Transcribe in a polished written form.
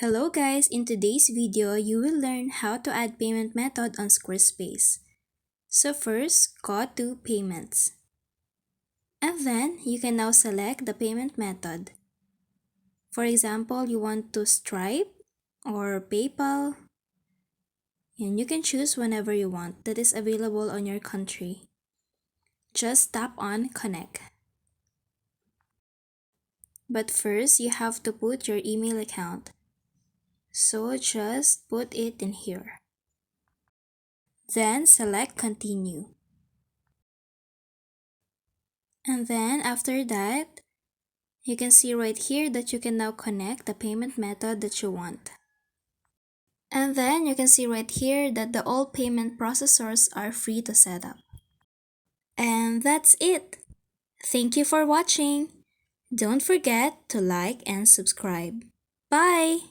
Hello guys, in today's video, you will learn how to add payment method on Squarespace. So first, go to Payments. And then, you can now select the payment method. For example, you want to Stripe or PayPal. And you can choose whenever you want that is available on your country. Just tap on Connect. But first, you have to put your email account. So just put it in here. Then select Continue. And then after that, you can see right here that you can now connect the payment method that you want. And then you can see right here that the all payment processors are free to set up. And that's it. Thank you for watching. Don't forget to like and subscribe. Bye!